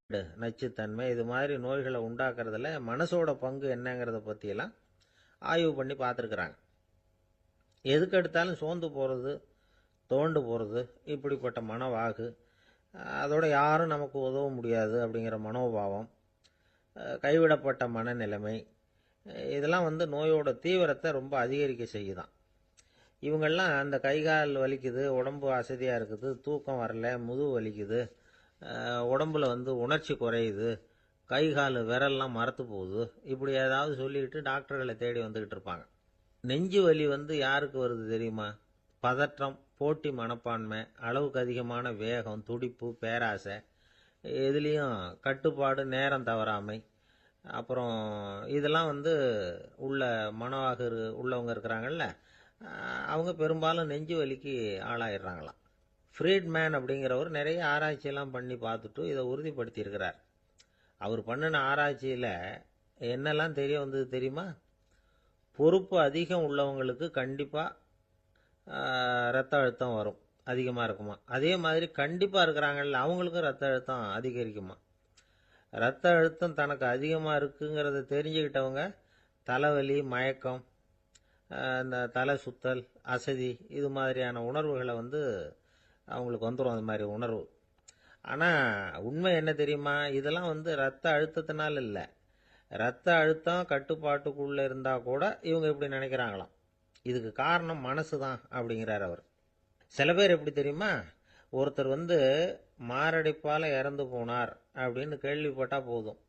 நச்சுத்தன்மை இது மாதிரி நோய்களை உண்டாக்குறதுல மனசோட பங்கு என்னங்கிறத பற்றியெல்லாம் ஆய்வு பண்ணி பார்த்துருக்குறாங்க. எதுக்கு எடுத்தாலும் சோர்ந்து போகிறது, தோண்டு போகிறது, இப்படிப்பட்ட மனவாகு, அதோட யாரும் நமக்கு உதவ முடியாது அப்படிங்கிற மனோபாவம், கைவிடப்பட்ட மனநிலைமை, இதெல்லாம் நோயோட தீவிரத்தை ரொம்ப அதிகரிக்க செய்யுதான். இவங்கெல்லாம் அந்த கைகால் வலிக்குது, உடம்பு அசதியாக இருக்குது, தூக்கம் வரல, முதுகு வலிக்குது, உடம்புல உணர்ச்சி குறையுது, கை கால் விரல்லாம் மரத்து போகுது, இப்படி ஏதாவது சொல்லிக்கிட்டு டாக்டர்களை தேடி வந்துக்கிட்டு இருப்பாங்க. நெஞ்சு வலி யாருக்கு வருது தெரியுமா? பதற்றம், போட்டி மனப்பான்மை, அளவுக்கு அதிகமான வேகம், துடிப்பு, பேராசை, எதுலேயும் கட்டுப்பாடு, நேரம் தவறாமை, அப்புறம் இதெல்லாம் உள்ள மனவாக உள்ளவங்க இருக்கிறாங்கல்ல, அவங்க பெரும்பாலும் நெஞ்சு வலிக்கு ஆளாயிடுறாங்களாம். ஃப்ரீட்மேன் அப்படிங்கிறவர் நிறைய ஆராய்ச்சியெல்லாம் பண்ணி பார்த்துட்டு இதை உறுதிப்படுத்தியிருக்கிறார். அவர் பண்ணின ஆராய்ச்சியில் என்னெல்லாம் தெரிய வந்தது தெரியுமா? பொறுப்பு அதிகம் உள்ளவங்களுக்கு கண்டிப்பாக ரத்த அழுத்தம் வரும், அதிகமாக இருக்குமா. அதே மாதிரி கண்டிப்பாக இருக்கிறாங்கல்ல, அவங்களுக்கும் ரத்த அழுத்தம் அதிகரிக்குமா. ரத்த அழுத்தம் தனக்கு அதிகமாக இருக்குங்கிறத தெரிஞ்சுக்கிட்டவங்க தலைவலி, மயக்கம், இந்த தலை சுத்தல், அசதி, இது மாதிரியான உணர்வுகளை அவங்களுக்கு வந்துடும், அது மாதிரி உணர்வு. ஆனால் உண்மை என்ன தெரியுமா? இதெல்லாம் ரத்த அழுத்தத்தினால இல்லை, ரத்த அழுத்தம் கட்டுப்பாட்டுக்குள்ளே இருந்தால் கூட இவங்க இப்படி நினைக்கிறாங்களாம். இதுக்கு காரணம் மனசு தான் அப்படிங்கிறார் அவர். சில பேர் எப்படி தெரியுமா? ஒருத்தர் மாரடைப்பால் இறந்து போனார் அப்படின்னு கேள்விப்பட்டால் போதும்,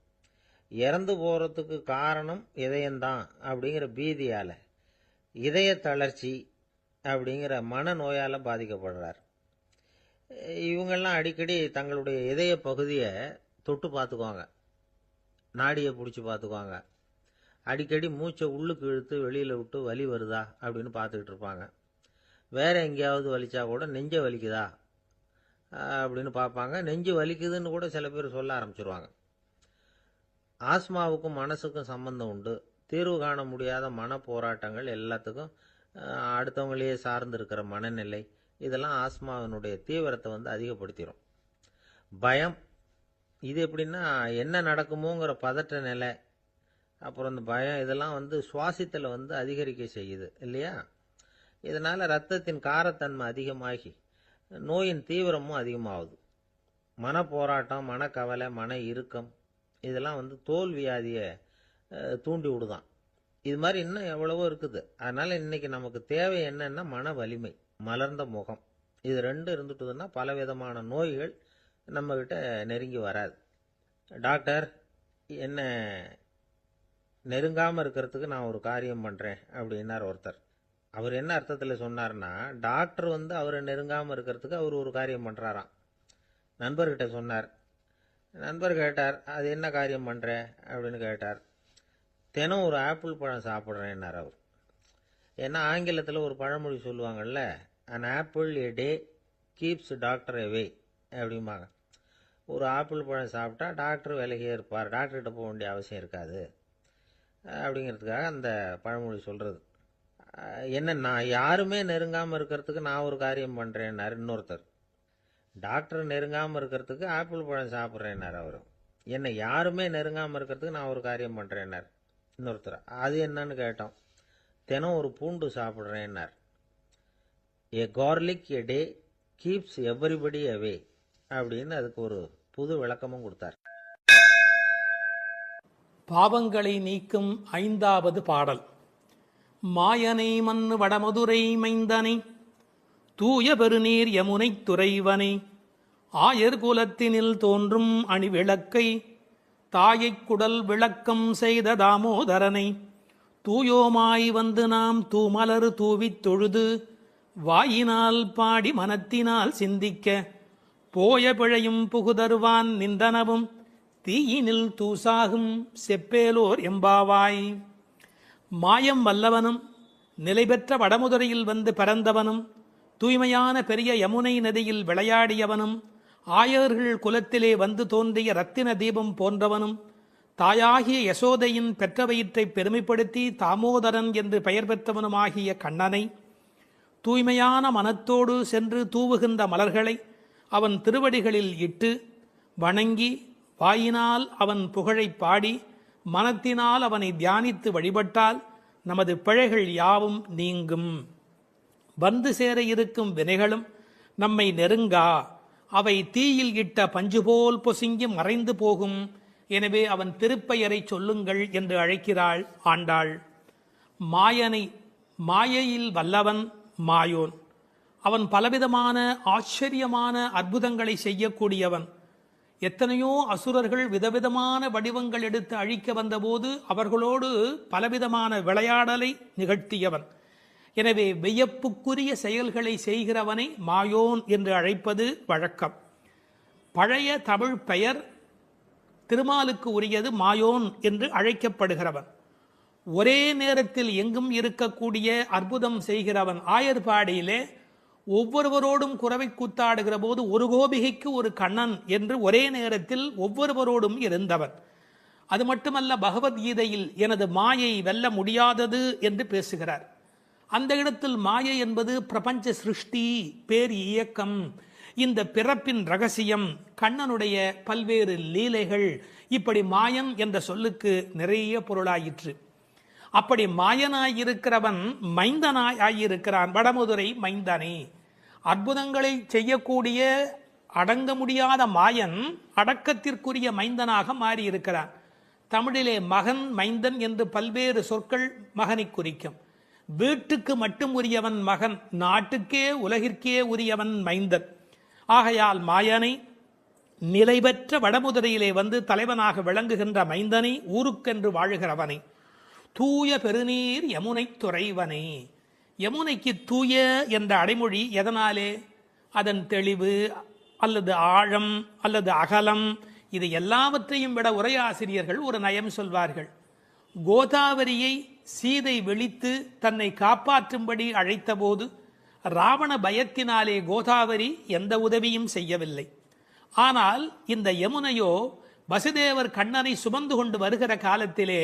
இறந்து போகிறதுக்கு காரணம் இதயம்தான் அப்படிங்கிற பீதியால், இதய தளர்ச்சி அப்படிங்கிற மனநோயால் பாதிக்கப்படுறார். இவங்கெல்லாம் அடிக்கடி தங்களுடைய இதய பகுதியை தொட்டு பார்த்துக்குவாங்க, நாடியை பிடிச்சி பார்த்துக்குவாங்க, அடிக்கடி மூச்சை உள்ளுக்கு இழுத்து வெளியில் விட்டு வலி வருதா அப்படின்னு பார்த்துக்கிட்டு இருப்பாங்க. வேறு எங்கேயாவது வலிச்சா கூட நெஞ்சை வலிக்குதா அப்படின்னு பார்ப்பாங்க. நெஞ்சு வலிக்குதுன்னு கூட சில பேர் சொல்ல ஆரம்பிச்சிருவாங்க. ஆஸ்மாவுக்கும் மனசுக்கும் சம்பந்தம் உண்டு. தீர்வு காண முடியாத மன போராட்டங்கள் எல்லாத்துக்கும் அடுத்தவங்களையே சார்ந்து இருக்கிற மனநிலை, இதெல்லாம் ஆஸ்மாவினுடைய தீவிரத்தை அதிகப்படுத்திடும். பயம், இது எப்படின்னா என்ன நடக்குமோங்கிற பதற்ற நிலை, அப்புறம் இந்த பயம், இதெல்லாம் சுவாசித்தலை அதிகரிக்க செய்யுது இல்லையா. இதனால் இரத்தத்தின் காரத்தன்மை அதிகமாகி நோயின் தீவிரமும் அதிகமாகுது. மன போராட்டம், மனக்கவலை, மன இறுக்கம், இதெல்லாம் தோல் வியாதியை தூண்டி விடுதான். இது மாதிரி இன்னும் எவ்வளவோ இருக்குது. அதனால் இன்றைக்கி நமக்கு தேவை என்னன்னா மன வலிமை, மலர்ந்த முகம், இது ரெண்டும் இருந்துட்டுதுன்னா பலவிதமான நோய்கள் நம்மக்கிட்ட நெருங்கி வராது. டாக்டர், என்ன நெருங்காமல் இருக்கிறதுக்கு நான் ஒரு காரியம் பண்ணுறேன் அப்படின்னார் ஒருத்தர். அவர் என்ன அர்த்தத்தில் சொன்னார்னா, டாக்டர் அவரை நெருங்காமல் இருக்கிறதுக்கு அவர் ஒரு காரியம் பண்ணுறாராம். நண்பர்கிட்ட சொன்னார். நண்பர் கேட்டார், அது என்ன காரியம் பண்ணுற அப்படின்னு கேட்டார். தினம் ஒரு ஆப்பிள் பழம் சாப்பிட்றேன்னார் அவர். ஏன்னா ஆங்கிலத்தில் ஒரு பழமொழி சொல்லுவாங்கள்ல, an apple a day keeps doctor away அப்படிம்பாங்க. ஒரு ஆப்பிள் பழம் சாப்பிட்டா டாக்டர் விலகியே இருப்பார், டாக்டர்கிட்ட போக வேண்டிய அவசியம் இருக்காது அப்படிங்கிறதுக்காக அந்த பழமொழி சொல்கிறது. என்ன, நான் யாருமே நெருங்காமல் இருக்கிறதுக்கு நான் ஒரு காரியம் பண்ணுறேன்னாரு இன்னொருத்தர். டாக்டர் நெருங்காமல் இருக்கிறதுக்கு ஆப்பிள் பழம் சாப்பிட்றேன்னார் அவர். என்ன, யாருமே நெருங்காமல் இருக்கிறதுக்கு நான் ஒரு காரியம் பண்ணுறேன்னார் இன்னொருத்தர். அது என்னன்னு கேட்டோம். தினம் ஒரு பூண்டு சாப்பிட்றேன்னார். ஏ கார்லிக் எ டே கீப்ஸ் எவ்ரிபடி அவே அப்படின்னு அதுக்கு ஒரு புது விளக்கமும் கொடுத்தார். பாவங்களை நீக்கும் 5வது பாடல். மாயனை மண்ணு வடமதுரை மைந்தனை, தூய பெருநீர் யமுனை துறைவனை, ஆயர் குலத்தினில் தோன்றும் அணிவிளக்கை, தாயைக் குடல் விளக்கம் செய்த தாமோதரனை, தூயோமாய் நாம் தூமலரு தூவித் தொழுது, வாயினால் பாடி மனத்தினால் சிந்திக்க, போய பிழையும் புகுதருவான் நிந்தனவும், தீயினில் தூசாகும் செப்பேலோர் எம்பாவாய். மாயம் வல்லவனும் நிலைபெற்ற வடமுதுரையில் பிறந்தவனும், தூய்மையான பெரிய யமுனை நதியில் விளையாடியவனும், ஆயர்கள் குலத்திலே தோன்றிய இரத்தின தீபம் போன்றவனும், தாயாகிய யசோதையின் பெற்ற வயிற்றை பெருமைப்படுத்தி தாமோதரன் என்று பெயர் பெற்றவனுமாகிய கண்ணனை, தூய்மையான மனத்தோடு சென்று தூவுகின்ற மலர்களை அவன் திருவடிகளில் இட்டு வணங்கி வாயினால் அவன் புகழை பாடி மனத்தினால் அவனை தியானித்து வழிபட்டால் நமது பிழைகள் யாவும் நீங்கும். வந்து சேர இருக்கும் வினைகளும் நம்மை நெருங்கா. அவை தீயில் இட்ட பஞ்சு போல் பொசுங்கி மறைந்து போகும். எனவே அவன் திருப்பெயரை சொல்லுங்கள் என்று அழைக்கிறாள் ஆண்டாள். மாயையில் வல்லவன் மாயோன். அவன் பலவிதமான ஆச்சரியமான அற்புதங்களை செய்யக்கூடியவன். எத்தனையோ அசுரர்கள் விதவிதமான வடிவங்கள் எடுத்து அழிக்க வந்தபோது அவர்களோடு பலவிதமான விளையாடலை நிகழ்த்தியவன். எனவே வியப்புக்குரிய செயல்களை செய்கிறவனை மாயோன் என்று அழைப்பது வழக்கம். பழைய தமிழ் பெயர் திருமாலுக்கு உரியது மாயோன் என்று அழைக்கப்படுகிறவன். ஒரே நேரத்தில் எங்கும் இருக்கக்கூடிய அற்புதம் செய்கிறவன். ஆயர்பாடியிலே ஒவ்வொருவரோடும் குரவை கூத்தாடுகிற போது ஒரு கோபிகைக்கு ஒரு கண்ணன் என்று ஒரே நேரத்தில் ஒவ்வொருவரோடும் இருந்தவன். அது மட்டுமல்ல, பகவத்கீதையில் எனது மாயை வெல்ல முடியாதது என்று பேசுகிறார். அந்த இடத்தில் மாயை என்பது பிரபஞ்ச சிருஷ்டி, பேர் இயக்கம், இந்த பிறப்பின் ரகசியம், கண்ணனுடைய பல்வேறு லீலைகள். இப்படி மாயன் என்ற சொல்லுக்கு நிறைய பொருளாயிற்று. அப்படி மாயனாயிருக்கிறவன் மைந்தனாயிருக்கிறான். வடமதுரை மைந்தனே. அற்புதங்களை செய்யக்கூடிய அடங்க முடியாத மாயன் அடக்கத்திற்குரிய மைந்தனாக மாறியிருக்கிறான். தமிழிலே மகன், மைந்தன் என்று பல்வேறு சொற்கள் மகனை குறிக்கும். வீட்டுக்கு மட்டும் உரியவன் மகன், நாட்டுக்கே உலகிற்கே உரியவன் மைந்தன். ஆகையால் மாயனை நிலை பெற்ற வடமுதிரையிலே வந்து தலைவனாக விளங்குகின்ற மைந்தனை, ஊருக்கென்று வாழுகிறவனை, தூய பெருநீர் யமுனை துறைவனை. யமுனைக்கு தூய என்ற அடைமொழி எதனாலே? அதன் தெளிவு அல்லது ஆழம் அல்லது அகலம், இது எல்லாவற்றையும் விட உரையாசிரியர்கள் ஒரு நயம் சொல்வார்கள். கோதாவரியை சீதை விழித்து தன்னை காப்பாற்றும்படி அழைத்தபோது ராவண பயத்தினாலே கோதாவரி எந்த உதவியும் செய்யவில்லை. ஆனால் இந்த யமுனையோ வசுதேவர் கண்ணனை சுமந்து கொண்டு வருகிற காலத்திலே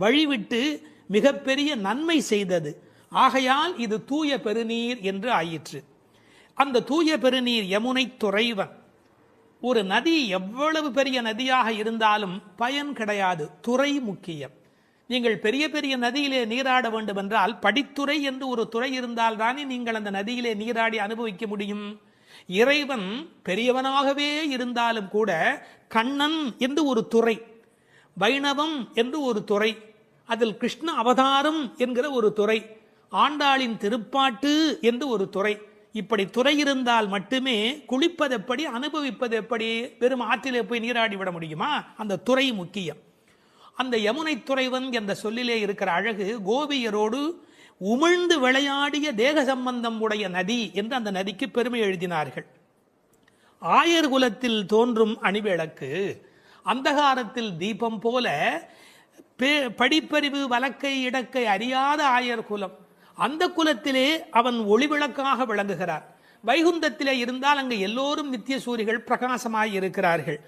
வழிவிட்டு மிகப்பெரிய நன்மை செய்தது. ஆகையால் இது தூய பெருநீர் என்று ஆயிற்று. அந்த தூய பெருநீர் யமுனை துறைவன். ஒரு நதி எவ்வளவு பெரிய நதியாக இருந்தாலும் பயன் கிடையாது, துறை முக்கியம். நீங்கள் பெரிய பெரிய நதியிலே நீராட வேண்டும் என்றால் படித்துறை என்று ஒரு துறை இருந்தால் தானே நீங்கள் அந்த நதியிலே நீராடி அனுபவிக்க முடியும். இறைவன் பெரியவனாகவே இருந்தாலும் கூட கண்ணன் என்று ஒரு துறை, வைணவம் என்று ஒரு துறை, அதில் கிருஷ்ண அவதாரம் என்கிற ஒரு துறை, ஆண்டாளின் திருப்பாட்டு என்று ஒரு துறை. இப்படி துறை இருந்தால் மட்டுமே குளிப்பது எப்படி, அனுபவிப்பது எப்படி? வெறும் ஆற்றிலே போய் நீராடி விட முடியுமா? அந்த துறை முக்கியம். அந்த யமுனை துறைவன் என்ற சொல்லிலே இருக்கிற அழகு, கோபியரோடு உமிழ்ந்து விளையாடிய தேக சம்பந்தம் உடைய நதி என்று அந்த நதிக்கு பெருமை எழுதினார்கள். ஆயர் குலத்தில் தோன்றும் அணிவிளக்கு, அந்தகாரத்தில் தீபம் போல படிப்பறிவு வழக்கை இடக்கை அறியாத ஆயர் குலம். அந்த குலத்திலே அவன் ஒளிவிளக்காக விளங்குகிறார். வைகுந்தத்திலே இருந்தால் அங்கு எல்லோரும் நித்திய சூரிகள் பிரகாசமாய் இருக்கிறார்கள்.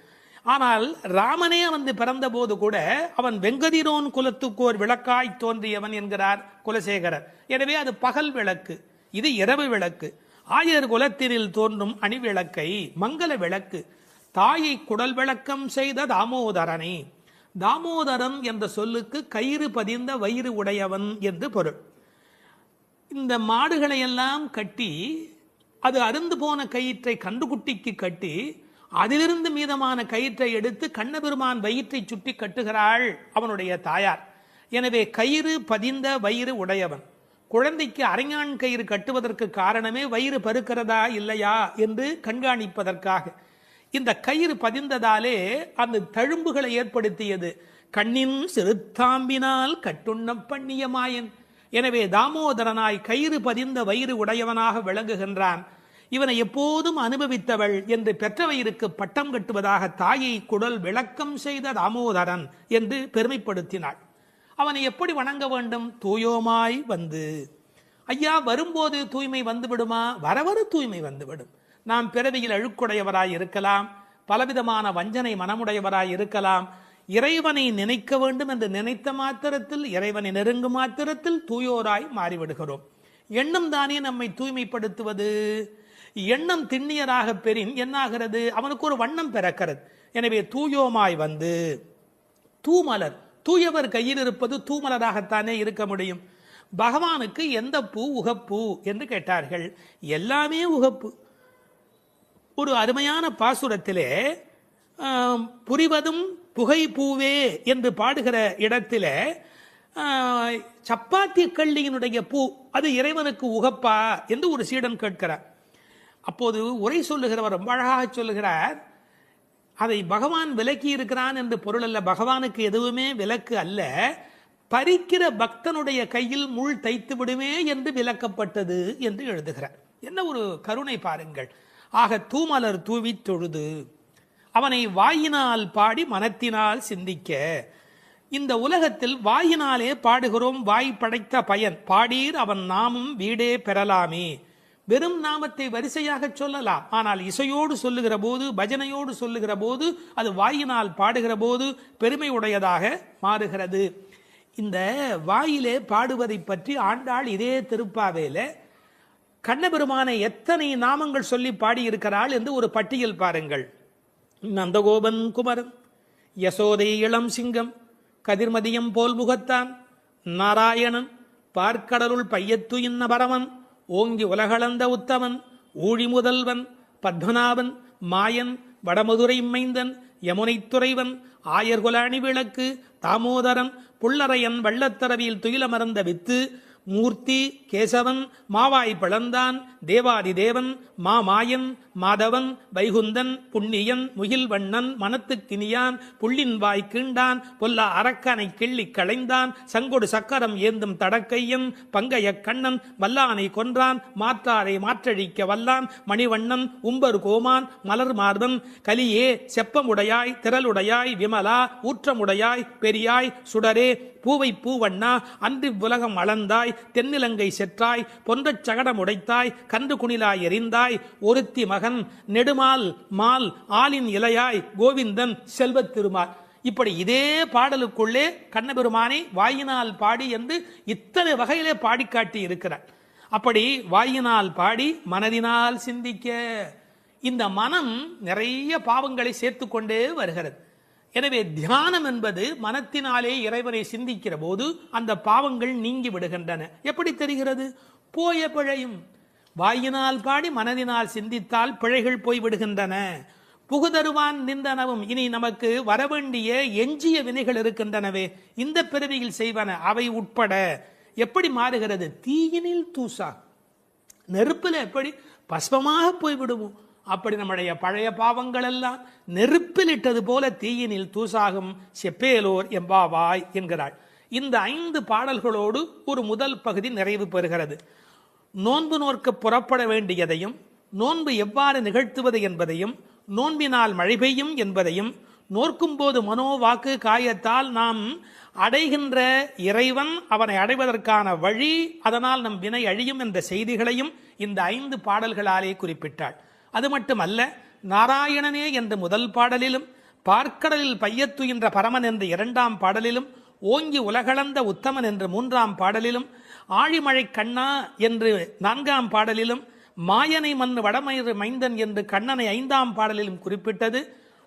ஆனால் ராமனே வந்து பிறந்த போது கூட அவன் வெங்கதிரோன் குலத்துக்கோர் விளக்காய் தோன்றியவன் என்கிறார் குலசேகரர். எனவே அது பகல் விளக்கு, இது இரவு விளக்கு. ஆயர் குலத்தினில் தோன்றும் அணிவிளக்கை மங்கள விளக்கு, தாயை குடல் விளக்கம் செய்த தாமோதரனை. தாமோதரன் என்ற சொல்லுக்கு கயிறு பதிந்த வயிறு உடையவன் என்று பொருள். இந்த மாடுகளை எல்லாம் கட்டி அது அருந்து போன கயிற்றை கன்றுக்குட்டிக்கு கட்டி அதிலிருந்து மீதமான கயிற்றை எடுத்து கண்ணபெருமான் வயிற்றை சுற்றி கட்டுகிறாள் அவனுடைய தாயார். எனவே கயிறு பதிந்த வயிறு உடையவன். குழந்தைக்கு அரைஞான் கயிறு கட்டுவதற்கு காரணமே வயிறு பருக்கிறதா இல்லையா என்று கண்காணிப்பதற்காக. இந்த கயிறு பதிந்ததாலே அந்த தழும்புகளை ஏற்படுத்தியது. கண்ணின் சிறுத்தாம்பினால் கட்டுண்ண பண்ணிய மாயன். எனவே தாமோதரனாய் கயிறு பதிந்த வயிறு உடையவனாக விளங்குகின்றான். இவனை எப்போதும் அனுபவித்தவள் என்று பெற்றவயிருக்கு பட்டம் கட்டுவதாக தாயை குடல் விளக்கம் செய்த தாமோதரன் என்று பெருமைப்படுத்தினாள். அவனை எப்படி வணங்க வேண்டும்? தூயோமாய் வந்து. ஐயா, வரும்போது தூய்மை வந்து விடுமா? வரவர தூய்மை வந்துவிடும். நாம் பிறவியில் அழுக்குடையவராய் இருக்கலாம், பலவிதமான வஞ்சனை மனமுடையவராய் இருக்கலாம். இறைவனை நினைக்க வேண்டும் என்று நினைத்த மாத்திரத்தில், இறைவனை நெருங்கும் மாத்திரத்தில் தூயோராய் மாறிவிடுகிறோம். எண்ணம் தானே நம்மை தூய்மைப்படுத்துவது. எண்ணம் திண்ணியராக பெறின் என்னாகிறது? அவனுக்கு ஒரு வண்ணம் பிறக்கிறது. எனவே தூயோமாய் வந்து தூமலர், தூயவர் கையில் இருப்பது தூமலராகத்தானே இருக்க முடியும். பகவானுக்கு எந்த பூ உகப்பு என்று கேட்டார்கள். எல்லாமே உகப்பு. ஒரு அருமையான பாசுரத்திலே புரிவதும் புகை பூவே என்று பாடுகிற இடத்திலே சப்பாத்தி கள்ளியினுடைய பூ அது இறைவனுக்கு உகப்பா என்று ஒரு சீடன் கேட்கிறார். அப்போது உரை சொல்லுகிறவர் ரொம்ப அழகாக சொல்லுகிறார், அதை பகவான் விலக்கி இருக்கிறான் என்று பொருள் அல்ல. பகவானுக்கு எதுவுமே விலக்கு அல்ல. பறிக்கிற பக்தனுடைய கையில் முள் தைத்து விடுமே என்று விலக்கப்பட்டது என்று எழுதுகிறார். என்ன ஒரு கருணை பாருங்கள். ஆக தூமலர் தூவி தொழுது அவனை வாயினால் பாடி மனத்தினால் சிந்திக்க. இந்த உலகத்தில் வாயினாலே பாடுகிறோம், வாய் படைத்த பயன். பாடீர் அவன் நாமும் வீடே பெறலாமே. வெறும் நாமத்தை வரிசையாக சொல்லலாம், ஆனால் இசையோடு சொல்லுகிற போது, பஜனையோடு சொல்லுகிற போது, அது வாயினால் பாடுகிற போது பெருமை உடையதாக மாறுகிறது. இந்த வாயிலே பாடுவதை பற்றி ஆண்டாள் இதே திருப்பாவேல கண்ணபெருமானை எத்தனை நாமங்கள் சொல்லி பாடியிருக்கிறாள் என்று ஒரு பட்டியல் பாருங்கள். நந்தகோபன் குமரன், யசோதை இளம் சிங்கம், கதிர்மதியம் போல் முகத்தான், நாராயணன், பார்க்கடலுள் பையத்து இன்ன பரமன், ஓங்கி உலகளந்த உத்தமன், ஊழி முதல்வன், பத்மநாபன், மாயன், வடமதுரை மைந்தன், யமுனை துறைவன், ஆயர்குல அணிவிளக்கு, தாமோதரன், புள்ளரையன், வள்ளத்தரவியில் துயிலமர்ந்த வித்து, மூர்த்தி, கேசவன், மாவாய் பிளந்தான், தேவாதி தேவன், மாமாயன், மாதவன், வைகுந்தன், புண்ணியன், முகில்வண்ணன், மனத்துக்கினியான், புள்ளின் வாய் கீண்டான், பொல்லா அரக்கனை கிள்ளி களைந்தான், சங்கொடு சக்கரம் ஏந்தும் தடக்கையன், பங்கைய கண்ணன், வல்லானை கொன்றான், மாற்றாரை மாற்றழிக்க வல்லான், மணிவண்ணன், உம்பர் கோமான், மலர் மார்பன், கலியே, செப்பமுடையாய், திரளுடையாய், விமலா, ஊற்றமுடையாய், பெரியாய், சுடரே, பூவை பூவண்ணா, அன்றி உலகம் அளந்தாய், தென்னிலங்கை செற்றாய், பொன்றச் சகடம் உடைத்தாய், கன்று குணிலாய் எறிந்தாய், ஒருத்தி மகன், நெடுமால் மால், ஆலின் இலையாய், கோவிந்தன், செல்வத் திருமால். இப்படி இதே பாடலுக்குள்ளே கண்ணபெருமானை வாயினால் பாடி என்று இத்தனை வகையிலே பாடி காட்டி இருக்கிறார். அப்படி வாயினால் பாடி மனதினால் சிந்திக்க. இந்த மனம் நிறைய பாவங்களை சேர்த்து கொண்டே வருகிறது. எனவே தியானம் என்பது மனத்தினாலே இறைவனை சிந்திக்கிற போது அந்த பாவங்கள் நீங்கி விடுகின்றன. எப்படி தெரிகிறது? போய பிழையும். வாயினால் பாடி மனதினால் சிந்தித்தால் பிழைகள் போய் விடுகின்றன. புகுதருவான் நின்றனவும். இனி நமக்கு வரவேண்டிய எஞ்சிய வினைகள் இருக்கின்றனவே, இந்த பிறவியில் செய்வன அவை உட்பட எப்படி மாறுகிறது? தீயினில் தூசா, நெருப்பில் எப்படி பஸ்பமாக போய்விடுவோம், அப்படி நம்முடைய பழைய பாவங்கள் எல்லாம் நெருப்பில் இட்டது போல தீயினில் தூசாகும் செப்பேலோர் எம்பாவாய் என்கிறாள். இந்த 5 பாடல்களோடு ஒரு முதல் பகுதி நிறைவு பெறுகிறது. நோன்பு நோற்க புறப்பட வேண்டியதையும், நோன்பு எவ்வாறு நிகழ்த்துவது என்பதையும், நோன்பினால் மழை பெய்யும் என்பதையும், நோற்கும் போது மனோ வாக்கு காயத்தால் நாம் அடைகின்ற இறைவன், அவனை அடைவதற்கான வழி, அதனால் நம் வினை அழியும் என்ற செய்திகளையும் இந்த 5 பாடல்களாலே குறிப்பிட்டாள். அது மட்டுமல்ல, நாராயணனே என்ற முதல் பாடலிலும், பார்க்கடலில் பையத்துயின்ற பரமன் என்ற 2ஆம் பாடலிலும், ஓங்கி உலகளந்த உத்தமன் என்று 3ஆம் பாடலிலும், ஆழிமழை கண்ணா என்று 4ஆம் பாடலிலும், மாயனை மண் வடமயிறு மைந்தன் என்று கண்ணனை 5ஆம் பாடலிலும் குறிப்பிட்டது.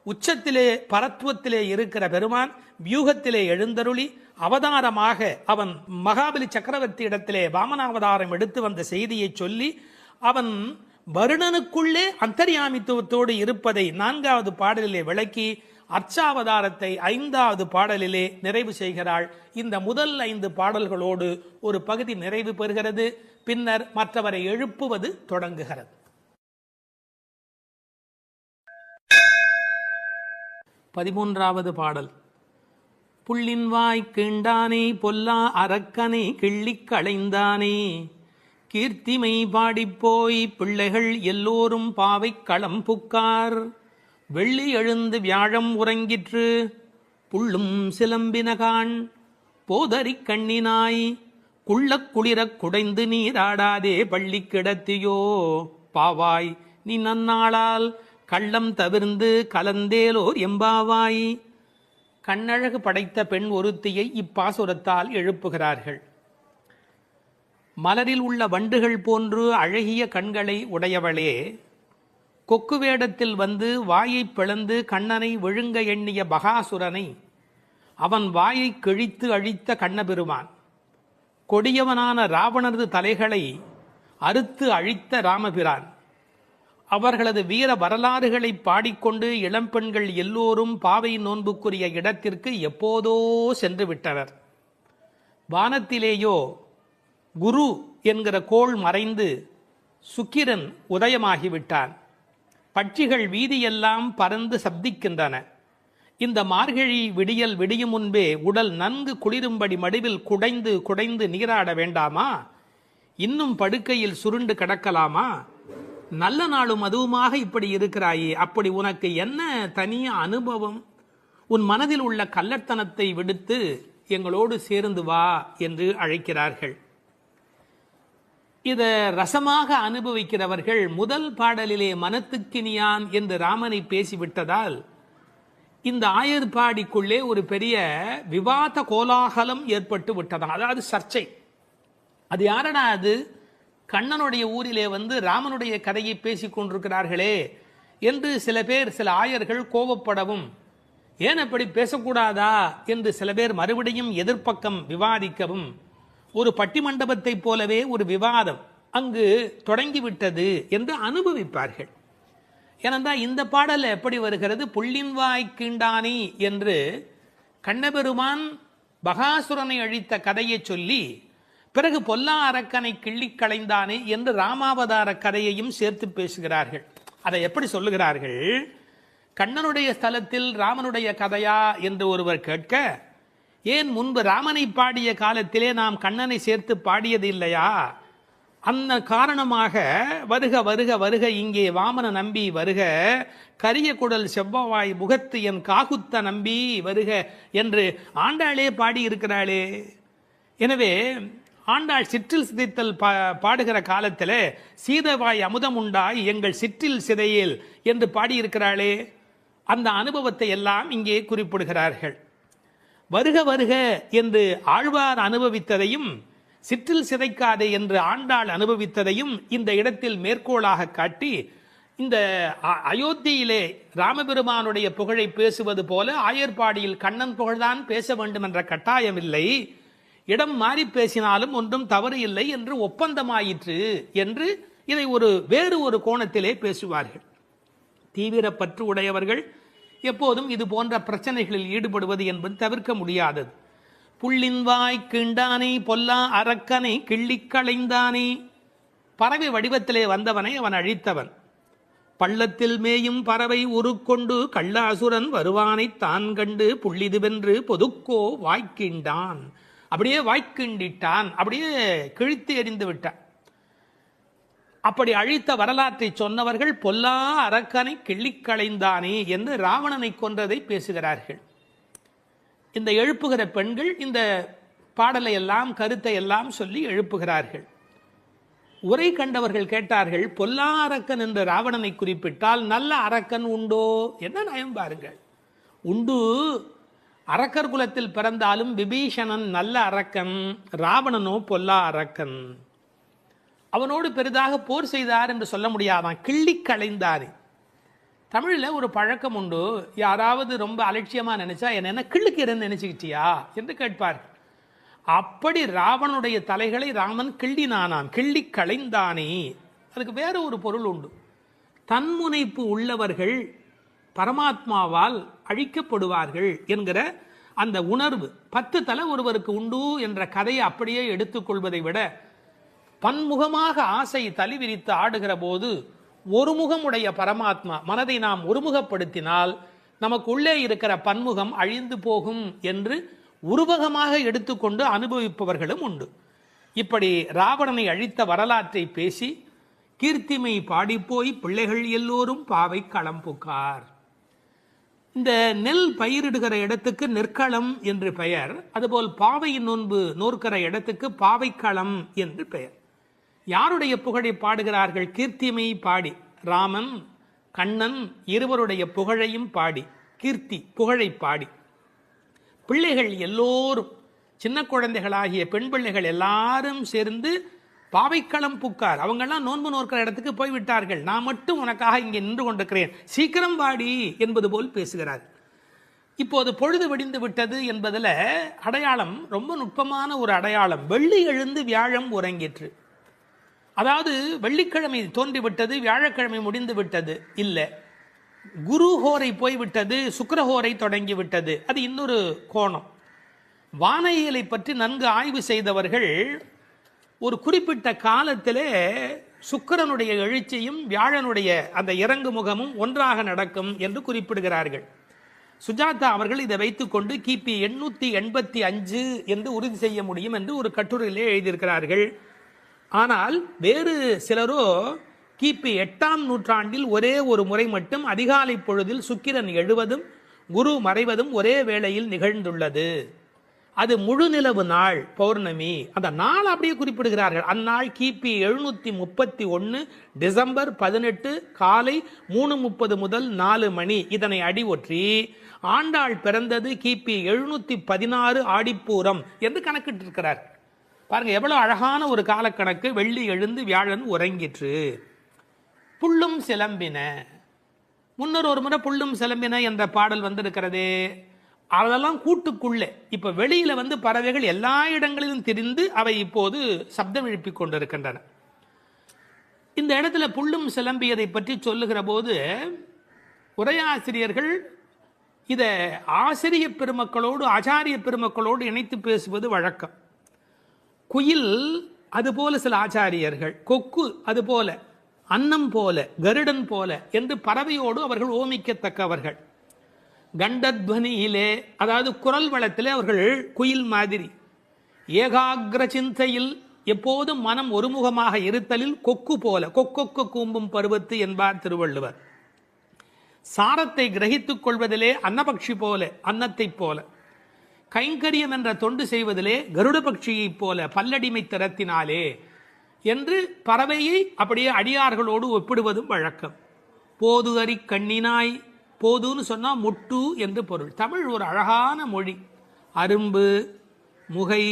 உச்சத்திலே பரத்துவத்திலே இருக்கிற பெருமான் வியூகத்திலே எழுந்தருளி அவதாரமாக அவன் மகாபலி சக்கரவர்த்தி இடத்திலே வாமனாவதாரம் எடுத்து வந்த செய்தியை சொல்லி அவன் வருணனுக்குள்ளே அந்தர்யாமித்துவத்தோடு இருப்பதை 4வது பாடலிலே விளக்கி அர்ச்சாவதாரத்தை 5வது பாடலிலே நிறைவு செய்கிறாள். இந்த முதல் 5 பாடல்களோடு ஒரு பகுதி நிறைவு பெறுகிறது. பின்னர் மற்றவரை எழுப்புவது தொடங்குகிறது. 13வது பாடல். புள்ளின் வாய் கீண்டானே, பொல்லா அரக்கனை கிள்ளிக் களைந்தானே, கீர்த்திமை பாடிப்போய் பிள்ளைகள் எல்லோரும் பாவை களம் புக்கார், வெள்ளி எழுந்து வியாழம் உறங்கிற்று, புள்ளும் சிலம்பினகான், போதறிக் கண்ணினாய், குள்ளக் குளிரக் குடைந்து நீராடாதே பள்ளி கிடத்தியோ, பாவாய் நீ நன்னாளால் கள்ளம் தவிர்ந்து கலந்தேலோர் எம்பாவாய். கண்ணழகு படைத்த பெண் ஒருத்தியை இப்பாசுரத்தால் எழுப்புகிறார்கள். மலரில் உள்ள வண்டுகள் போன்று அழகிய கண்களை உடையவளே, கொக்கு வேடத்தில் வந்து வாயை பிளந்து கண்ணனை விழுங்க எண்ணிய பகாசுரனை அவன் வாயை கிழித்து அழித்த கண்ணபெருமான், கொடியவனான ராவணனது தலைகளை அறுத்து அழித்த ராமபிரான், அவர்களது வீர வரலாறுகளை பாடிக்கொண்டு இளம்பெண்கள் எல்லோரும் பாவை நோன்புக்குரிய இடத்திற்கு எப்போதோ சென்று விட்டனர். வானத்திலேயோ குரு என்கிற கோள் மறைந்து சுக்கிரன் உதயமாகிவிட்டான். பட்சிகள் வீதியெல்லாம் பறந்து சப்திக்கின்றன. இந்த மார்கழி விடியல் விடியும் முன்பே உடல் நன்கு குளிரும்படி மடிவில் குடைந்து குடைந்து நீராட வேண்டாமா? இன்னும் படுக்கையில் சுருண்டு கிடக்கலாமா? நல்ல நாளும் அதுவுமாக இப்படி இருக்கிறாயே, அப்படி உனக்கு என்ன தனிய அனுபவம்? உன் மனதில் உள்ள கள்ளத்தனத்தை விடுத்து எங்களோடு சேர்ந்து வா என்று அழைக்கிறார்கள். இதை ரசமாக அனுபவிக்கிறவர்கள் முதல் பாடலிலே மனத்துக்கினியான் என்று ராமனை பேசிவிட்டதால் இந்த ஆயர்பாடிக்குள்ளே ஒரு பெரிய விவாத கோலாகலம் ஏற்பட்டு விட்டதாம். அதாவது சர்ச்சை. அது யாரடா அது? கண்ணனுடைய ஊரிலே வந்து ராமனுடைய கதையை பேசிக் கொண்டிருக்கிறார்களே என்று சில பேர், சில ஆயர்கள் கோபப்படவும், ஏன் அப்படி பேசக்கூடாதா என்று சில பேர் மறுபடியும் எதிர்ப்பக்கம் விவாதிக்கவும், ஒரு பட்டிமண்டபத்தை போலவே ஒரு விவாதம் அங்கு தொடங்கிவிட்டது என்று அனுபவிப்பார்கள். ஏனென்றால் இந்த பாடல் எப்படி வருகிறது? புள்ளின் வாய் கீண்டானி என்று கண்ணபெருமான் பகாசுரனை அழித்த கதையை சொல்லி பிறகு பொல்லா அரக்கனை கிள்ளி களைந்தானே என்று ராமாவதார கதையையும் சேர்த்து பேசுகிறார்கள். அதை எப்படி சொல்லுகிறார்கள்? கண்ணனுடைய ஸ்தலத்தில் ராமனுடைய கதையா என்று ஒருவர் கேட்க, ஏன் முன்பு ராமனை பாடிய காலத்திலே நாம் கண்ணனை சேர்த்து பாடியது இல்லையா? அந்த காரணமாக வருக வருக வருக இங்கே வாமன நம்பி வருக, கரிய குடல் செவ்வவாய் முகத்து என் காகுத்த நம்பி வருக என்று ஆண்டாளே பாடி இருக்கிறாளே. எனவே ஆண்டாள் சிற்றில் சிதைத்தல் பாடுகிற காலத்தில் சீதவாய் அமுதம் உண்டாய் எங்கள் சிற்றில் சிதையேல் என்று பாடியிருக்கிறாளே. அந்த அனுபவத்தை எல்லாம் இங்கே குறிப்பிடுகிறார்கள். வருக வருக என்று ஆழ்வார் அனுபவித்ததையும் சிற்றில் சிதைக்காதே என்று ஆண்டாள் அனுபவித்ததையும் இந்த இடத்தில் மேற்கோளாக காட்டி, இந்த அயோத்தியிலே ராமபெருமானுடைய புகழை பேசுவது போல ஆயர்பாடியில் கண்ணன் புகழ்தான் பேச வேண்டும் என்ற கட்டாயம் இல்லை, இடம் மாறி பேசினாலும் ஒன்றும் தவறு இல்லை என்று ஒப்பந்தமாயிற்று என்று இதை வேறு ஒரு கோணத்திலே பேசுவார்கள். தீவிர பற்று உடையவர்கள் எப்போதும் இது போன்ற பிரச்சனைகளில் ஈடுபடுவது என்பது தவிர்க்க முடியாதது. புள்ளின் வாய் கீண்டானே பொல்லா அரக்கனை கிள்ளி களைந்தானே, பறவை வடிவத்திலே வந்தவனை அவன் அழித்தவன். பள்ளத்தில் மேயும் பறவை உருக்கொண்டு கள்ளாசுரன் வருவானை தான் கண்டு புள்ளிதுவென்று பொதுக்கோ வாய்க்கின்றான், அப்படியே வாய்க்கிண்டிட்டான், அப்படியே கிழித்து எறிந்து விட்டான். அப்படி அழித்த வரலாற்றை சொன்னவர்கள் பொல்லா அரக்கனை கிள்ளிக்களைந்தானே என்று ராவணனை கொன்றதை பேசுகிறார்கள். இந்த எழுப்புகிற பெண்கள் இந்த பாடலை எல்லாம் கருத்தை எல்லாம் சொல்லி எழுப்புகிறார்கள். உரை கண்டவர்கள் கேட்டார்கள், பொல்லா அரக்கன் என்று ராவணனை குறிப்பிட்டால் நல்ல அரக்கன் உண்டோ? என்ன நயம் பாருங்கள். உண்டு. அரக்கர் குலத்தில் பிறந்தாலும் விபீஷணன் நல்ல அரக்கன், ராவணனோ பொல்லா அரக்கன். அவனோடு பெரிதாக போர் செய்தார் என்று சொல்ல முடியாதான், கிள்ளி களைந்தார். தமிழில் ஒரு பழக்கம் உண்டு, யாராவது ரொம்ப அலட்சியமாக நினைச்சா என்ன கிள்ளுக்கிறன்னு நினைச்சுக்கிட்டியா என்று கேட்பார். அப்படி ராவனுடைய தலைகளை ராமன் கிள்ளினானான், கிள்ளி களைந்தானே. அதுக்கு வேற ஒரு பொருள் உண்டு. தன்முனைப்பு உள்ளவர்கள் பரமாத்மாவால் அழிக்கப்படுவார்கள் என்கிற அந்த உணர்வு 10 தலை ஒருவருக்கு உண்டு என்ற கதையை அப்படியே எடுத்துக்கொள்வதை விட, பன்முகமாக ஆசை தலி விரித்து ஆடுகிற போது ஒருமுகமுடைய பரமாத்மா மனதை நாம் ஒருமுகப்படுத்தினால் நமக்கு உள்ளே இருக்கிற பன்முகம் அழிந்து போகும் என்று உருவகமாக எடுத்துக்கொண்டு அனுபவிப்பவர்களும் உண்டு. இப்படி ராவணனை அழித்த வரலாற்றை பேசி கீர்த்திமை பாடிப்போய் பிள்ளைகள் எல்லோரும் பாவை களம் புக்கார். இந்த நெல் பயிரிடுகிற இடத்துக்கு நெற்களம் என்று பெயர். அதுபோல் பாவை நோன்பு நோற்கிற இடத்துக்கு பாவைக்களம் என்று பெயர். யாருடைய புகழை பாடுகிறார்கள்? கீர்த்திமை பாடி, ராமன் கண்ணன் இருவருடைய புகழையும் பாடி, கீர்த்தி புகழை பாடி, பிள்ளைகள் எல்லோரும் சின்ன குழந்தைகளாகிய பெண் பிள்ளைகள் எல்லாரும் சேர்ந்து பாவைக்களம் புக்கார், அவங்கெல்லாம் நோன்பு நோக்கிற இடத்துக்கு போய் விட்டார்கள், நான் மட்டும் உனக்காக இங்கே நின்று கொண்டிருக்கிறேன், சீக்கிரம் வாடி என்பது போல் பேசுகிறார். இப்போது பொழுது விடிந்து விட்டது என்பதில் அடையாளம் ரொம்ப நுட்பமான ஒரு அடையாளம். வெள்ளி எழுந்து வியாழம் உறங்கிற்று. அதாவது வெள்ளிக்கிழமை தோன்றிவிட்டது, வியாழக்கிழமை முடிந்து விட்டது இல்லை, குரு ஹோரை போய்விட்டது, சுக்கிரஹோரை தொடங்கி விட்டது. அது இன்னொரு கோணம். வானியலை பற்றி நன்கு ஆய்வு செய்தவர்கள் ஒரு குறிப்பிட்ட காலத்திலே சுக்கிரனுடைய எழுச்சியும் வியாழனுடைய அந்த இறங்கு முகமும் ஒன்றாக நடக்கும் என்று குறிப்பிடுகிறார்கள். சுஜாதா அவர்கள் இதை வைத்துக்கொண்டு கிபி 885 என்று உறுதி செய்ய முடியும் என்று ஒரு கட்டுரையிலே எழுதியிருக்கிறார்கள். ஆனால் வேறு சிலரோ கிபி 8ஆம் நூற்றாண்டில் ஒரே ஒரு முறை மட்டும் அதிகாலை பொழுதில் சுக்கிரன் எழுவதும் குரு மறைவதும் ஒரே வேளையில் நிகழ்ந்துள்ளது. அது முழு நிலவு நாள், பௌர்ணமி. அந்த நாள் அப்படியே குறிப்பிடுகிறார்கள். அந்நாள் கிபி 731 டிசம்பர் 18 காலை 3:30 முதல் 4 மணி. இதனை அடி ஒற்றி ஆண்டாள் பிறந்தது கிபி 716 ஆடிப்பூரம் என்று கணக்கிட்டிருக்கிறார். பாருங்க எவ்வளவு அழகான ஒரு காலக்கணக்கு. வெள்ளி எழுந்து வியாழன் உறங்கிற்று. புள்ளும் சிலம்பின. முன்னர் ஒரு முறை புள்ளும் சிலம்பின என்ற பாடல் வந்திருக்கிறதே, அதெல்லாம் கூட்டுக்குள்ளே. இப்ப வெளியில பறவைகள் எல்லா இடங்களிலும் திரிந்து அவை இப்போது சப்தம் எழுப்பிக் கொண்டிருக்கின்றன. இந்த இடத்துல புள்ளும் சிலம்பியதை பற்றி சொல்லுகிற போது உரையாசிரியர்கள் இதை ஆசிரிய பெருமக்களோடு ஆச்சாரிய பெருமக்களோடு இணைத்து பேசுவது வழக்கம். குயில் அதுபோல சில ஆச்சாரியர்கள், கொக்கு அதுபோல, அன்னம் போல, கருடன் போல என்று பறவையோடு அவர்கள் ஓமிக்கத்தக்கவர்கள். கண்டத்வனியிலே, அதாவது குரல் வளத்திலே அவர்கள் குயில் மாதிரி. ஏகாகிர சிந்தையில், எப்போதும் மனம் ஒருமுகமாக இருத்தலில் கொக்கு போல, கொக்கொக்கு கூம்பும் பருவத்து என்பார் திருவள்ளுவர். சாரத்தை கிரகித்துக் கொள்வதிலே அன்னபக்ஷி போல, அன்னத்தை போல. கைங்கரியம் என்ற தொண்டு செய்வதிலே கருட பட்சியைப் போல, பல்லடிமை திறத்தினாலே என்று பறவையை அப்படியே அடியார்களோடு ஒப்பிடுவதும் வழக்கம். போது அறி கண்ணினாய், போதுன்னு சொன்னா முட்டு என்று பொருள். தமிழ் ஒரு அழகான மொழி. அரும்பு, முகை,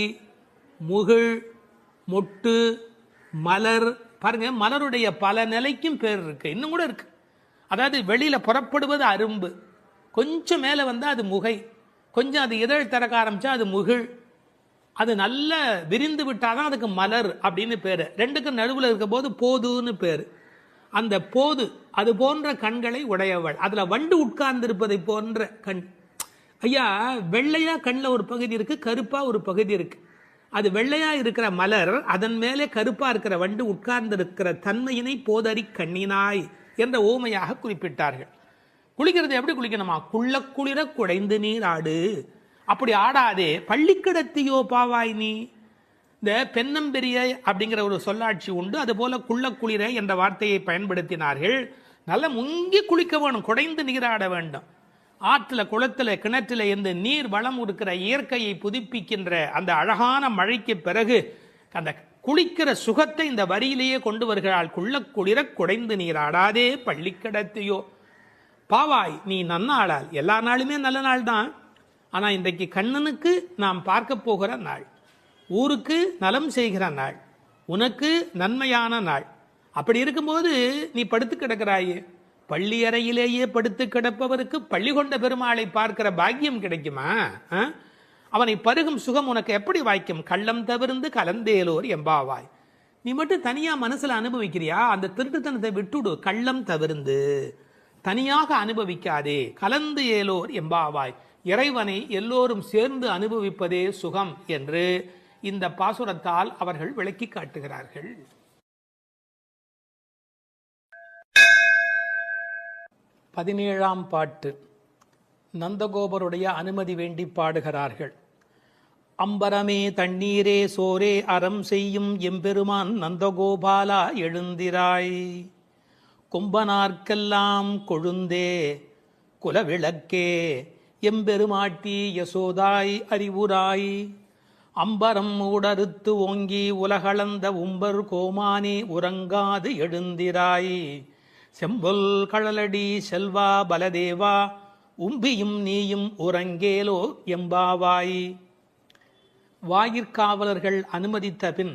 முகிழ், மொட்டு, மலர். பாருங்க, மலருடைய பல நிலைக்கும் பேர் இருக்கு, இன்னும் கூட இருக்கு. அதாவது வெளியில புறப்படுவது அரும்பு, கொஞ்சம் மேல வந்தா அது முகை, கொஞ்சம் அது இதழ் திறக்க ஆரம்பிச்சா அது முகிழ், அது நல்ல விரிந்து விட்டாதான் அதுக்கு மலர் அப்படின்னு பேரு. ரெண்டுக்கும் நடுவில் இருக்க போது போதுன்னு பேரு. அந்த போது அது போன்ற கண்களை உடையவள். அதுல வண்டு உட்கார்ந்து இருப்பதை போன்ற கண். ஐயா, வெள்ளையா கண்ணில் ஒரு பகுதி இருக்கு, கருப்பா ஒரு பகுதி இருக்கு. அது வெள்ளையா இருக்கிற மலர், அதன் மேலே கருப்பா இருக்கிற வண்டு உட்கார்ந்து இருக்கிற தன்மையினை போதறி கண்ணினாய் என்ற ஓமையாக குறிப்பிட்டார்கள். குளிக்கிறது எப்படி குளிக்கணுமா? குள்ள குளிர குடைந்து நீர் ஆடு. அப்படி ஆடாதே, பள்ளிக்கிடத்தியோ பாவாய் நீ. இந்த பெண்ணம்பெரிய அப்படிங்கிற ஒரு சொல்லாட்சி உண்டு. அதுபோல குள்ள குளிர என்ற வார்த்தையை பயன்படுத்தினார்கள். நல்ல முங்கி குளிக்க வேணும், குடைந்து நீராட வேண்டும். ஆற்றுல, குளத்துல, கிணற்றுல இருந்து நீர் வளம் இருக்கிற இயற்கையை புதுப்பிக்கின்ற அந்த அழகான மழைக்கு பிறகு அந்த குளிக்கிற சுகத்தை இந்த வரியிலேயே கொண்டு வருகிறாள். குள்ள குளிர குடைந்து நீராடாதே பள்ளிக்கிடத்தியோ பாவாய் நீ நன்னாளால். எல்லா நாளுமே நல்ல நாள் தான். ஆனா இன்றைக்கு கண்ணனுக்கு நாம் பார்க்க போகிற நாள், ஊருக்கு நலம் செய்கிற நாள், உனக்கு நன்மையான நாள். அப்படி இருக்கும்போது நீ படுத்து கிடக்கிறாயே, பள்ளி அறையிலேயே படுத்து கிடப்பவருக்கு பள்ளி கொண்ட பெருமாளை பார்க்கிற பாக்கியம் கிடைக்குமா? அவனை பருகும் சுகம் உனக்கு எப்படி வாய்க்கும்? கள்ளம் தவிர்ந்து கலந்தேலோர் எம்பாவாய். நீ மட்டும் தனியா மனசுல அனுபவிக்கிறியா? அந்த திருட்டுத்தனத்தை விட்டுடு. கள்ளம் தவிர்ந்து தனியாக அனுபவிக்காதே, கலந்து ஏலோர் எம்பாவாய். இறைவனை எல்லோரும் சேர்ந்து அனுபவிப்பதே சுகம் என்று இந்த பாசுரத்தால் அவர்கள் விளக்கி காட்டுகிறார்கள். 17ஆம் பாட்டு. நந்தகோபருடைய அனுமதி வேண்டி பாடுகிறார்கள். அம்பரமே தண்ணீரே சோரே அறம் செய்யும் எம்பெருமான் நந்தகோபாலா எழுந்திராய். கும்பனார்க்கெல்லாம் கொழுந்தே குலவிளக்கே எம்பெருமாட்டி யசோதாய் அறிவுராய். அம்பரம் ஊடறுத்து ஓங்கி உலகளந்த உம்பர் கோமானே உறங்காது எழுந்திராய். செம்பொல் கழலடி செல்வா பலதேவா உம்பியும் நீயும் உறங்கேலோ எம்பாவாய். வாயிற்காவலர்கள் அனுமதித்த பின்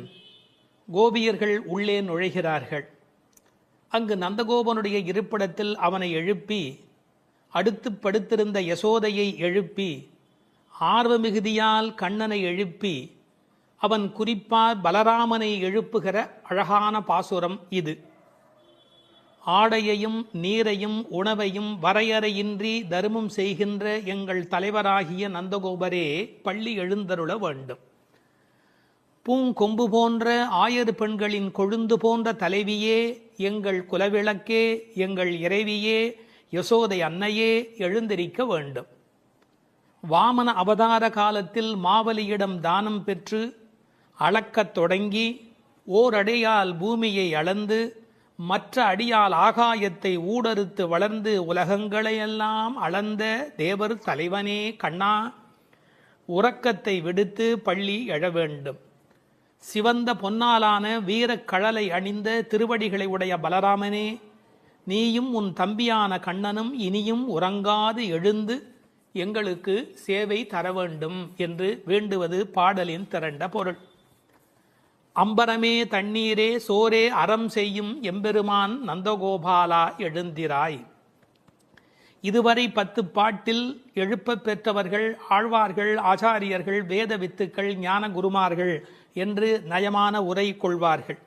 கோபியர்கள் உள்ளே நுழைகிறார்கள். அங்கு நந்தகோபனுடைய இருப்பிடத்தில் அவனை எழுப்பி, அடுத்து படுத்திருந்த யசோதையை எழுப்பி, ஆர்வ மிகுதியால் கண்ணனை எழுப்பி, அவன் குறிப்பால் பலராமனை எழுப்புகிற அழகான பாசுரம் இது. ஆடையையும் நீரையும் உணவையும் வரையறையின்றி தர்மம் செய்கின்ற எங்கள் தலைவராகிய நந்தகோபரே, பள்ளி எழுந்தருள வேண்டும். பூங்கொம்பு போன்ற ஆயர் பெண்களின் கொழுந்து போன்ற தலைவியே, எங்கள் குலவிளக்கே, எங்கள் இறைவியே, யசோதை அன்னையே, எழுந்திருக்க வேண்டும். வாமன அவதார காலத்தில் மாவலியிடம் தானம் பெற்று அளக்கத் தொடங்கி ஓரடியால் பூமியை அளந்து மற்ற அடியால் ஆகாயத்தை ஊடறுத்து வளர்ந்து உலகங்களையெல்லாம் அளந்த தேவர் தலைவனே கண்ணா, உறக்கத்தை விடுத்து பள்ளி எழ வேண்டும். சிவந்த பொன்னாலான வீரக்கழலை அணிந்த திருவடிகளை உடைய பலராமனே, நீயும் உன் தம்பியான கண்ணனும் இனியும் உறங்காது எழுந்து எங்களுக்கு சேவை தர வேண்டும் என்று வேண்டுவது பாடலின் திரண்ட பொருள். அம்பரமே தண்ணீரே சோரே அறம் செய்யும் எம்பெருமான் நந்தகோபாலா எழுந்திராய். இதுவரை 10 பாட்டில் எழுப்ப பெற்றவர்கள் ஆழ்வார்கள், ஆச்சாரியர்கள், வேத வித்துக்கள், ஞான குருமார்கள் என்று நயமான உரை கொள்வார்கள்.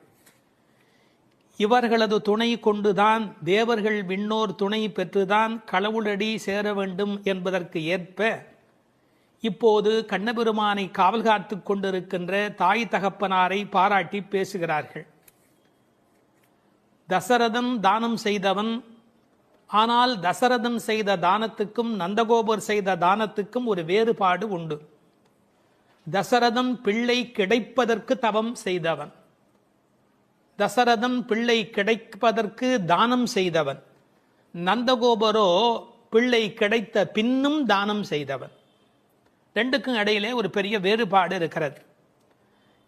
இவர்களது துணை கொண்டுதான் தேவர்கள் விண்ணோர் துணை பெற்றுதான் கடவுளடி சேர வேண்டும் என்பதற்கு ஏற்ப இப்போது கண்ணபெருமானை காவல் காத்து கொண்டிருக்கின்ற தாய் தகப்பனாரை பாராட்டி பேசுகிறார்கள். தசரதன் தானம் செய்தவன். ஆனால் தசரதன் செய்த தானத்துக்கும் நந்தகோபர் செய்த தானத்துக்கும் ஒரு வேறுபாடு உண்டு. தசரதன் பிள்ளை கிடைப்பதற்கு தவம் செய்தவன். தசரதன் பிள்ளை கிடைப்பதற்கு தானம் செய்தவன். நந்தகோபரோ பிள்ளை கிடைத்த பின்னும் தானம் செய்தவன். ரெண்டுக்கும் இடையிலே ஒரு பெரிய வேறுபாடு இருக்கிறது.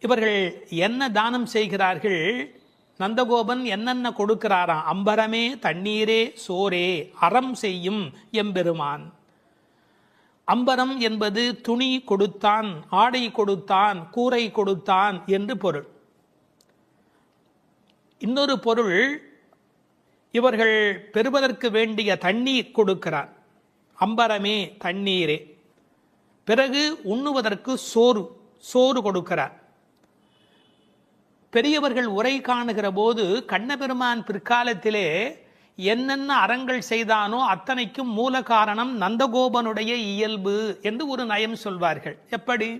இவர்கள் என்ன தானம் செய்கிறார்கள்? நந்தகோபன் என்னென்ன கொடுக்கிறாராம்? அம்பரமே தண்ணீரே சோரே அறம் செய்யும் எம்பெருமான். அம்பரம் என்பது துணி கொடுத்தான், ஆடை கொடுத்தான், கூரை கொடுத்தான் என்று பொருள். இன்னொரு பொருள், இவர்கள் பெறுவதற்கு வேண்டிய தண்ணீர் கொடுக்கிறார். அம்பரமே தண்ணீரே. பிறகு உண்ணுவதற்கு சோறு கொடுக்கிறார். பெரியவர்கள் உரை காணுகிற போது கண்ணபெருமான் பிற்காலத்திலே என்னென்ன அறங்கள் செய்தானோ அத்தனைக்கும் மூல காரணம் நந்தகோபனுடைய இயல்பு என்று ஒரு நயம் சொல்வார்கள். எப்படி?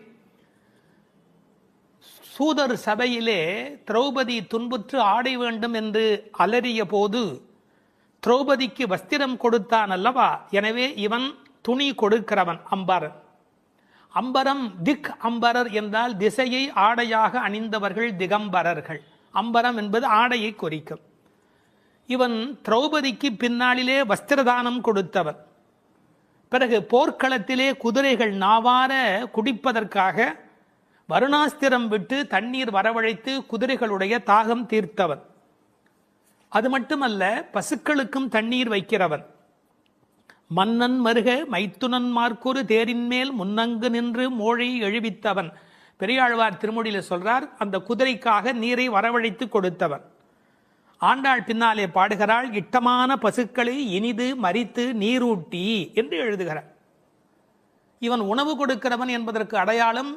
சூதர் சபையிலே திரௌபதி துன்புற்று ஆடை வேண்டும் என்று அலறிய போது திரௌபதிக்கு வஸ்திரம் கொடுத்தான் அல்லவா? எனவே இவன் துணி கொடுக்கிறவன் அம்பரன். அம்பரம் திக் அம்பரர் என்றால் திசையை ஆடையாக அணிந்தவர்கள் திகம்பரர்கள். அம்பரம் என்பது ஆடையை குறிக்கும். இவன் திரௌபதிக்கு பின்னாளிலே வஸ்திரதானம் கொடுத்தவன். பிறகு போர்க்களத்திலே குதிரைகள் நாவார குடிப்பதற்காக வருணாஸ்திரம் விட்டு தண்ணீர் வரவழைத்து குதிரைகளுடைய தாகம் தீர்த்தவன். அது மட்டுமல்ல, பசுக்களுக்கும் தண்ணீர் வைக்கிறவன். மன்னன் மருக மைத்துனன் மார்க்கொரு தேரின் மேல் முன்னங்கு நின்று மோழை எழுவித்தவன். பெரியாழ்வார் திருமொழியில சொல்றார், அந்த குதிரைக்காக நீரை வரவழைத்து கொடுத்தவன். ஆண்டாள் பின்னாலே பாடுகிறாள், இட்டமான பசுக்களை இனிது மரித்து நீரூட்டி என்று எழுதுகிறார். இவன் உணவு கொடுக்கிறவன் என்பதற்கு அடையாளம்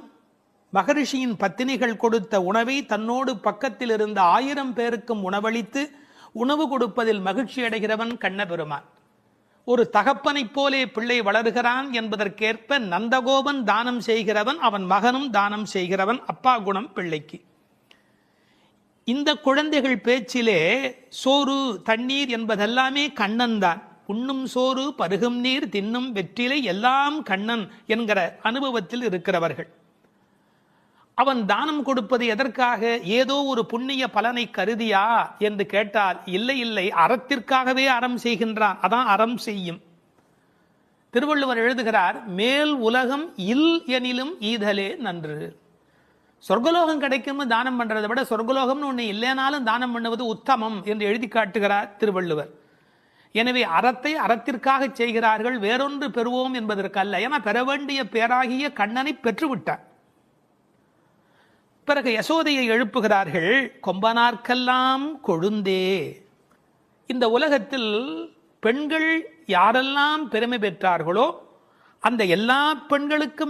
மகரிஷியின் பத்தினிகள் கொடுத்த உணவை தன்னோடு பக்கத்தில் இருந்த 1000 பேருக்கும் உணவளித்து உணவு கொடுப்பதில் மகிழ்ச்சி அடைகிறவன் கண்ணபெருமான். ஒரு தகப்பனைப் போலே பிள்ளை வளர்கிறான் என்பதற்கேற்ப நந்தகோபன் தானம் செய்கிறவன், அவன் மகனும் தானம் செய்கிறவன். அப்பா குணம் பிள்ளைக்கு. இந்த குழந்தைகள் பேச்சிலே சோறு தண்ணீர் என்பதெல்லாமே கண்ணன் தான். உண்ணும் சோறு பருகும் நீர் தின்னும் வெற்றிலை எல்லாம் கண்ணன் என்கிற அனுபவத்தில் இருக்கிறவர்கள். அவன் தானம் கொடுப்பது எதற்காக? ஏதோ ஒரு புண்ணிய பலனை கருதியா என்று கேட்டால் இல்லை இல்லை, அறத்திற்காகவே அறம் செய்கின்றான். அதான் அறம் செய்யும். திருவள்ளுவர் எழுதுகிறார், மேல் உலகம் இல் எனிலும் ஈதலே நன்று. சொர்க்கலோகம் கிடைக்கும் தானம் பண்றதை விட சொர்க்கலோகம்னு ஒண்ணு இல்லைனாலும் தானம் பண்ணுவது உத்தமம் என்று எழுதி காட்டுகிறார் திருவள்ளுவர். எனவே அறத்தை அறத்திற்காக செய்கிறார்கள், வேறொன்று பெறுவோம் என்பதற்கல்ல. ஏன்னா பெற வேண்டிய பேராகிய கண்ணனை பெற்றுவிட்டார். பிறகு யசோதையை எழுப்புகிறார்கள். கொம்பனார்க்கெல்லாம் கொழுந்தே. இந்த உலகத்தில் பெண்கள் யாரெல்லாம் பெருமை பெற்றார்களோ அந்த எல்லா பெண்களுக்கும்